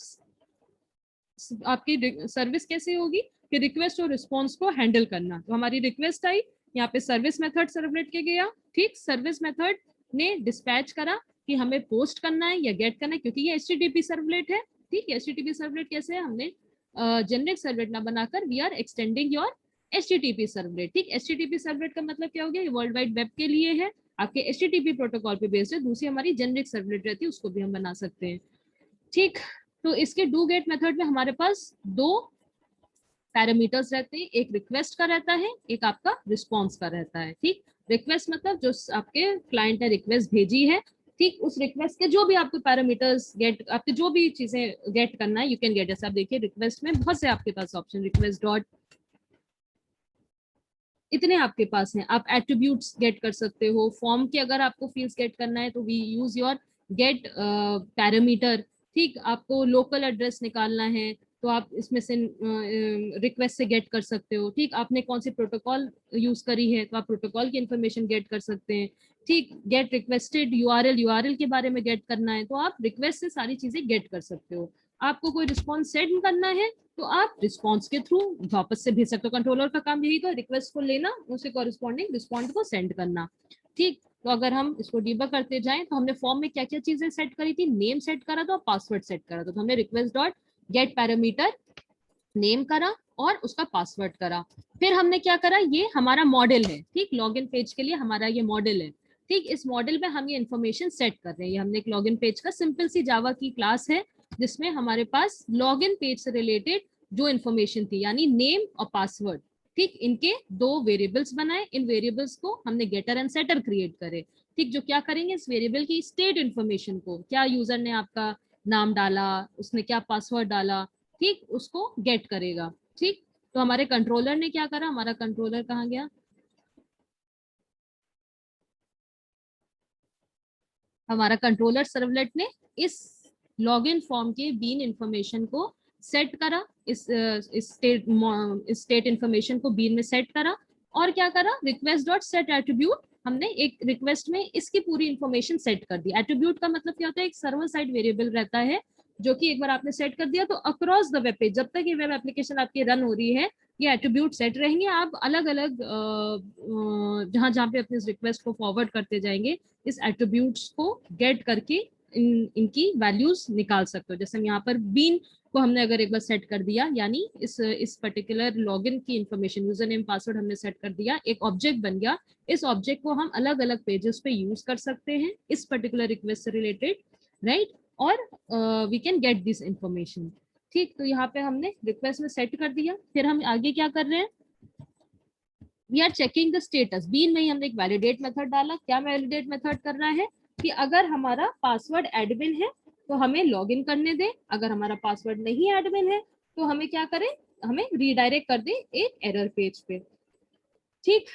आपकी सर्विस कैसे होगी कि रिक्वेस्ट और रिस्पॉन्स को हैंडल करना। तो हमारी रिक्वेस्ट आई, यहाँ पे सर्विस मेथड सर्वलेट के गया। ठीक, सर्विस मेथड ने डिस्पैच करा कि हमें पोस्ट करना है या गेट करना है, क्योंकि ये HTTP सर्वलेट है। ठीक, HTTP सर्वलेट कैसे है, हमने जेनरिक सर्वलेट ना बनाकर we are extending your HTTP servlet. ठीक, HTTP सर्वलेट का मतलब क्या हो गया, ये वर्ल्ड वाइड वेब के लिए है, आपके HTTP प्रोटोकॉल पे बेस्ड है। दूसरी हमारी जेनरिक सर्वलेट रहती है, उसको भी हम बना सकते हैं। ठीक, तो इसके डू गेट मेथड में हमारे पास दो पैरामीटर्स रहते हैं, एक रिक्वेस्ट का रहता है, एक आपका रिस्पॉन्स का रहता है। ठीक, रिक्वेस्ट मतलब जो आपके क्लाइंट ने रिक्वेस्ट भेजी है, ठीक, उस रिक्वेस्ट के जो भी आपके पैरामीटर्स गेट, आपके जो भी चीजें गेट करना है, यू कैन गेट। जैसे आप देखिए रिक्वेस्ट में बहुत से आपके पास ऑप्शन, रिक्वेस्ट डॉट, इतने आपके पास हैं। आप एट्रीब्यूट्स गेट कर सकते हो, फॉर्म के अगर आपको फील्ड्स गेट करना है तो we use your get parameter. ठीक, आपको लोकल एड्रेस निकालना है तो आप इसमें से रिक्वेस्ट से गेट कर सकते हो। ठीक, आपने कौन सी प्रोटोकॉल यूज करी है तो आप प्रोटोकॉल की इंफॉर्मेशन गेट कर सकते हैं। ठीक, गेट रिक्वेस्टेड URL के बारे में गेट करना है तो आप रिक्वेस्ट से सारी चीजें गेट कर सकते हो। आपको कोई रिस्पॉन्स सेंड करना है तो आप रिस्पॉन्स के थ्रू वापस से भेज सकते हो। कंट्रोलर का काम यही तो, रिक्वेस्ट को लेना, उसे कॉरेस्पॉन्डिंग रिस्पॉन्ड को सेंड करना। ठीक, तो अगर हम इसको डीबग करते जाएं तो हमने फॉर्म में क्या क्या चीजें सेट करी थी, नेम सेट करा था, पासवर्ड सेट करा था। तो हमने request dot gate parameter name करा और उसका पासवर्ड करा। फिर हमने क्या करा, ये हमारा मॉडल है। ठीक, लॉगिन पेज के लिए हमारा ये मॉडल है। ठीक, इस मॉडल में हम ये इन्फॉर्मेशन सेट कर रहे हैं। हमने एक लॉगिन पेज का सिंपल सी जावा की क्लास है जिसमें हमारे पास लॉगिन पेज से रिलेटेड जो इन्फॉर्मेशन थी, यानी नेम और पासवर्ड। ठीक, इनके दो वेरिएबल्स बनाए। इन वेरिएबल्स को हमने गेटर एंड सेटर क्रिएट करे। ठीक, जो क्या करेंगे, इस वेरिएबल की स्टेट इन्फॉर्मेशन को, क्या यूजर ने आपका नाम डाला, उसने क्या पासवर्ड डाला, ठीक, उसको गेट करेगा। ठीक, तो हमारे कंट्रोलर ने क्या करा, हमारा कंट्रोलर कहाँ गया, हमारा कंट्रोलर सर्वलेट ने इस लॉगिन फॉर्म के बीन इंफॉर्मेशन को सेट करा, इस स्टेट इंफॉर्मेशन को बीन में सेट करा। और क्या करा, रिक्वेस्ट डॉट सेट एट्रीब्यूट, हमने एक रिक्वेस्ट में इसकी पूरी इंफॉर्मेशन सेट कर दी। एट्रीब्यूट का मतलब क्या होता है, एक सर्वर साइड वेरिएबल रहता है जो कि एक बार आपने सेट कर दिया तो अक्रॉस द वेब पेज, जब तक ये वेब एप्लीकेशन आपकी रन हो रही है, ये एट्रीब्यूट सेट रहेंगे। आप अलग अलग जहां जहां पे अपने रिक्वेस्ट को फॉरवर्ड करते जाएंगे, इस एट्रीब्यूट्स को गेट करके इनकी वैल्यूज निकाल सकते हो। जैसे हम यहाँ पर बीन को हमने अगर एक बार सेट कर दिया, यानी इस पर्टिकुलर लॉगिन की इंफॉर्मेशन, यूजर नेम पासवर्ड हमने सेट कर दिया, एक ऑब्जेक्ट बन गया। इस ऑब्जेक्ट को हम अलग अलग पेजेस पे यूज कर सकते हैं इस पर्टिकुलर रिक्वेस्ट से रिलेटेड, राइट, और we can get this information. ठीक, तो यहाँ पे हमने रिक्वेस्ट में सेट कर दिया। फिर हम आगे क्या कर रहे हैं, we are checking the status. Bean में ही हमने एक वैलिडेट मेथड डाला। क्या वैलिडेट मेथड कर रहा है कि अगर हमारा पासवर्ड एडमिन है तो हमें लॉगिन करने दे, अगर हमारा पासवर्ड नहीं एडमिन है तो हमें क्या करें, हमें रीडायरेक्ट कर दे एक एरर पेज पे। ठीक,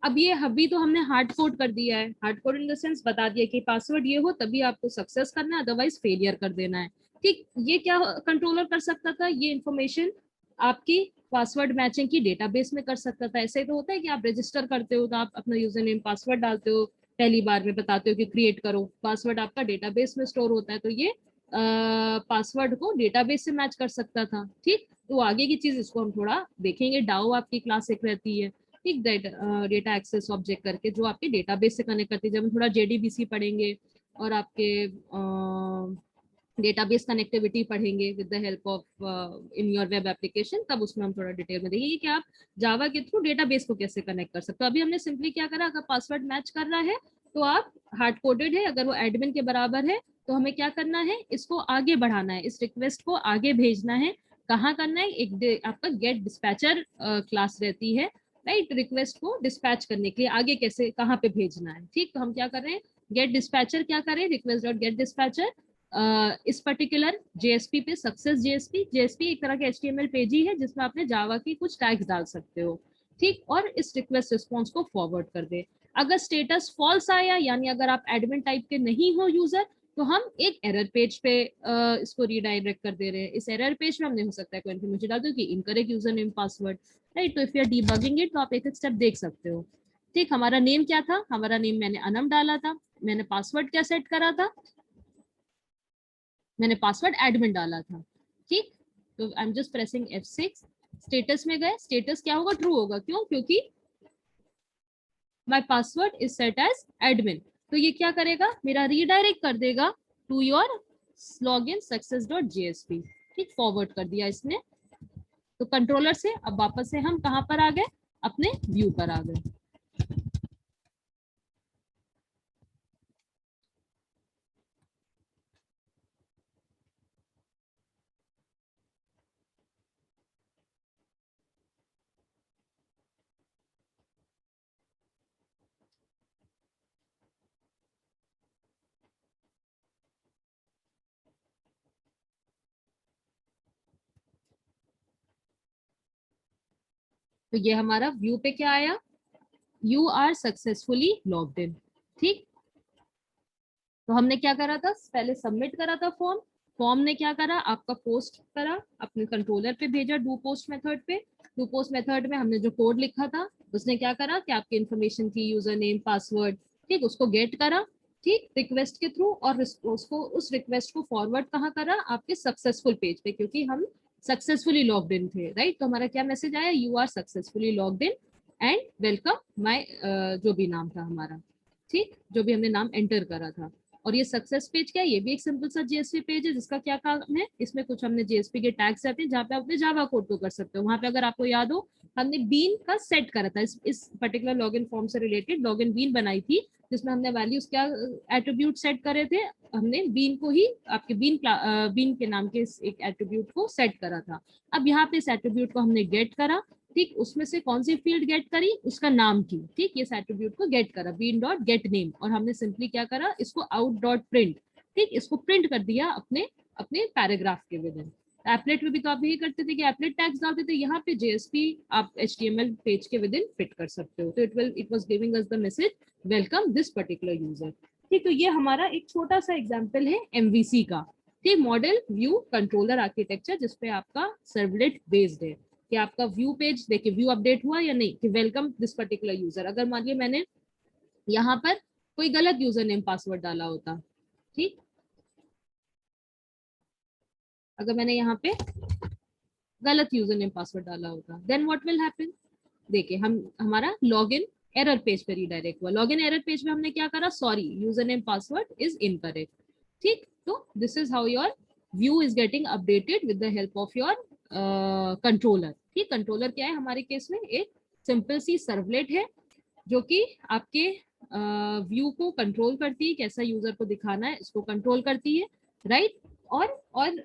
अब ये अभी तो हमने हार्ड कोड कर दिया है, hard code in the sense बता दिया कि पासवर्ड ये हो तभी आपको सक्सेस करना है, अदरवाइज फेलियर कर देना है। ठीक, ये क्या कंट्रोलर कर सकता था, ये इंफॉर्मेशन आपकी पासवर्ड मैचिंग की डेटाबेस में कर सकता था। ऐसे तो होता है कि आप रजिस्टर करते हो तो आप अपना यूजर नेम पासवर्ड डालते हो, पहली बार में बताते हो कि क्रिएट करो, पासवर्ड आपका डेटाबेस में स्टोर होता है, तो ये पासवर्ड को डेटाबेस से मैच कर सकता था। ठीक, तो आगे की चीज इसको हम थोड़ा देखेंगे। डाओ आपकी क्लास एक रहती है, ठीक, डेटा एक्सेस ऑब्जेक्ट करके, जो आपके डेटाबेस से कनेक्ट करती है। जब हम थोड़ा जेडीबीसी पढ़ेंगे और आपके डेटाबेस कनेक्टिविटी पढ़ेंगे with the help of in your web application, तब उसमें हम थोड़ा डिटेल में देखेंगे कि आप जावा के थ्रू डेटाबेस को कैसे कनेक्ट कर सकते हो। अभी हमने सिंपली क्या करा, अगर पासवर्ड मैच कर रहा है तो आप हार्ड कोडेड है, अगर वो एडमिन के बराबर है तो हमें क्या करना है, इसको आगे बढ़ाना है, इस रिक्वेस्ट को आगे भेजना है। कहाँ करना है, एक आपका गेट डिस्पैचर क्लास रहती है, राइट, रिक्वेस्ट को डिस्पैच करने के लिए आगे कैसे कहाँ पे भेजना है। ठीक, तो हम क्या कर रहे हैं, गेट डिस्पैचर क्या करें, रिक्वेस्ट डॉट गेट डिस्पैचर, इस पर्टिकुलर जेएसपी पे सक्सेस जेएसपी, जेएसपी एक तरह का एचटीएमएल पेज ही है जिसमें आपने जावा की कुछ टैग्स डाल सकते हो। ठीक, और इस रिक्वेस्ट रिस्पॉन्स को फॉरवर्ड कर दे। अगर स्टेटस फॉल्स आया, यानी अगर आप एडमिन टाइप के नहीं हो यूजर, तो हम एक एरर पेज पे इसको रीडायरेक्ट कर दे रहे हैं। इस एरर पेज में हमने हो सकता है कोई इन्फॉर्मेशन डाल दो कि incorrect user name password, right. तो if you are debugging it तो आप एक एक स्टेप देख सकते हो। ठीक, हमारा नेम क्या था, हमारा नेम मैंने अनम डाला था, मैंने पासवर्ड क्या सेट करा था, मैंने पासवर्ड एडमिन डाला था। ठीक, तो I am just pressing F6, status में गए, स्टेटस क्या होगा, ट्रू होगा, क्यों, क्योंकि my password is set as admin. तो ये क्या करेगा, मेरा रीडायरेक्ट कर देगा टू योर लॉगिन success.jsp। ठीक, फॉरवर्ड कर दिया इसने। तो कंट्रोलर से अब वापस से हम कहां पर आ गए, अपने व्यू पर आ गए। तो ये हमारा व्यू पे क्या आया, you are successfully logged in. ठीक, तो हमने क्या करा था, पहले सबमिट करा था फॉर्म, फॉर्म ने क्या करा, आपका पोस्ट करा, अपने कंट्रोलर पे भेजा डू पोस्ट मेथड पे। डू पोस्ट मेथड में हमने जो कोड लिखा था उसने क्या करा कि आपकी इन्फॉर्मेशन की यूजर नेम पासवर्ड, ठीक, उसको गेट करा, ठीक, रिक्वेस्ट के थ्रू, और उसको उस रिक्वेस्ट को फॉरवर्ड कहाँ करा, आपके सक्सेसफुल पेज पे, क्योंकि हम सक्सेसफुली लॉग्ड इन थे, राइट। तो हमारा क्या मैसेज आया, you are successfully logged in and welcome my, जो भी नाम था हमारा, ठीक, जो भी हमने नाम एंटर करा था। और ये सक्सेस पेज क्या है, ये भी एक सिंपल सा जेएसपी पेज है जिसका क्या काम है, इसमें कुछ हमने जेएसपी के टैग्स आते हैं जहाँ पे आप अपने जावा कोड को कर सकते हो। वहां पे अगर आपको याद हो, हमने बीन का सेट करा था, इस पर्टिकुलर लॉगिन फॉर्म से रिलेटेड लॉगिन बीन बनाई थी, जिसमें हमने वैल्यूज क्या एट्रीब्यूट सेट करे थे, हमने बीन को ही आपके बीन के नाम के एक एट्रीब्यूट को सेट करा था। अब यहाँ पे इस एट्रीब्यूट को हमने गेट करा, ठीक, उसमें से कौन सी फील्ड गेट करी, उसका नाम की, ठीक, ये एट्रीब्यूट को गेट करा बीन डॉट गेट नेम, और हमने सिंपली क्या करा, इसको आउट डॉट प्रिंट, ठीक, इसको प्रिंट कर दिया अपने अपने पैराग्राफ के विद इन। एपलेट में भी तो आप यही करते थे कि एपलेट टैग्स डालते थे, यहाँ पे जेएसपी आप एचटीएमएल पेज के विद इन फिट कर सकते हो। तो it was giving us the message welcome this particular user. ठीक, तो ये हमारा एक छोटा सा एग्जांपल है एमवीसी का, ठीक, मॉडल व्यू कंट्रोलर आर्किटेक्चर, जिसपे आपका सर्वलेट बेस्ड है कि आपका व्यू पेज देखिए, व्यू अपडेट हुआ या नहीं, कि वेलकम दिस पर्टिकुलर यूजर। अगर मान लीजिए मैंने यहाँ पर कोई गलत यूजर नेम पासवर्ड डाला होता, ठीक, अगर मैंने यहाँ पे गलत यूजर नेम पासवर्ड डाला होता, देन व्हाट विल हैपन, देखिए हम हमारा लॉगिन एरर पेज पे रीडायरेक्ट हुआ। लॉगिन एरर पेज में हमने क्या करा, sorry user name password is incorrect. ठीक, तो this is how your view is getting updated with the help of your controller. ठीक, कंट्रोलर क्या है हमारे केस में, एक सिंपल सी सर्वलेट है जो कि आपके व्यू को कंट्रोल करती है, कैसा यूजर को दिखाना है इसको कंट्रोल करती है, राइट। और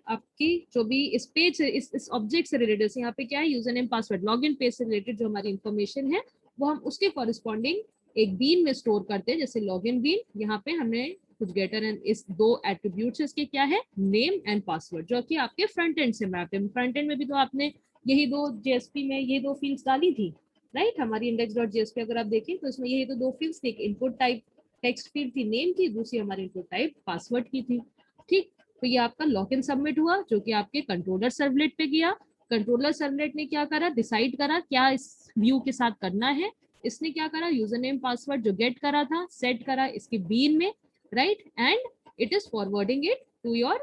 आपकी जो भी इस पेज से इस ऑब्जेक्ट से रिलेटेड, यहाँ पे क्या है, user name password login page से रिलेटेड जो हमारी इंफॉर्मेशन है वो हम उसके कॉरिस्पॉन्डिंग एक बीन में स्टोर करते हैं, जैसे लॉगिन बीन। यहाँ पे हमने कुछ गेटर एंड इस दो एट्रीब्यूट्स इसके क्या है, नेम एंड पासवर्ड, जो कि आपके फ्रंट एंड से मैप है। फ्रंट एंड में भी तो आपने यही दो जेएसपी में ये दो फील्ड्स डाली थी, राइट। हमारी इंडेक्स डॉट जेएसपी अगर आप देखें तो इसमें यही तो दो फील्ड्स थी, एक इनपुट टाइप टेक्स्ट फील्ड थी नेम की, दूसरी हमारी इनपुट टाइप पासवर्ड की थी। ठीक, तो ये आपका लॉगिन सबमिट हुआ जो कि आपके कंट्रोलर सर्वलेट पे गया, कंट्रोलर सर्वलेट ने क्या करा, डिसाइड करा क्या इस व्यू के साथ करना है, इसने क्या करा, यूजर नेम पासवर्ड जो गेट करा था सेट करा इसके बीन में, right, and it is forwarding it to your,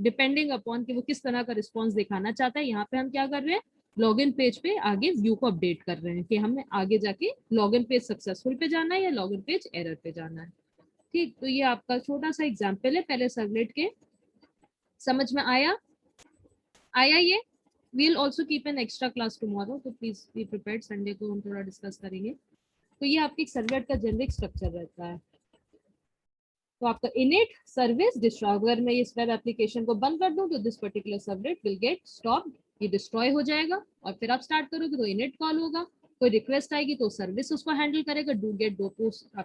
depending upon कि वो किस तरह का रिस्पॉन्स दिखाना चाहता है। यहाँ पे हम क्या कर रहे हैं, लॉगिन पेज पे आगे व्यू को अपडेट कर रहे हैं कि हमें आगे जाके लॉगिन पेज सक्सेसफुल पे जाना है या लॉगिन पेज एरर पे जाना है। ठीक, तो ये आपका छोटा सा एग्जाम्पल है पहले सर्वलेट के, समझ में आया ये। we'll also keep an extra class tomorrow, तो प्लीज बी प्रिपेयर्ड, संडे को हम थोड़ा डिस्कस करेंगे। तो ये आपके सर्वलेट का जेनरिक स्ट्रक्चर रहता है। तो आपका इनिट सर्विस डिस्ट्रॉय, अगर मैं इस वेब एप्लीकेशन को बंद कर दूं तो this particular servlet will get stopped, ये डिस्ट्रॉय हो जाएगा, और फिर आप स्टार्ट करोगे तो इनिट कॉल होगा, कोई रिक्वेस्ट आएगी तो सर्विस उसको हैंडल करेगा, डू गेट डो पोस्ट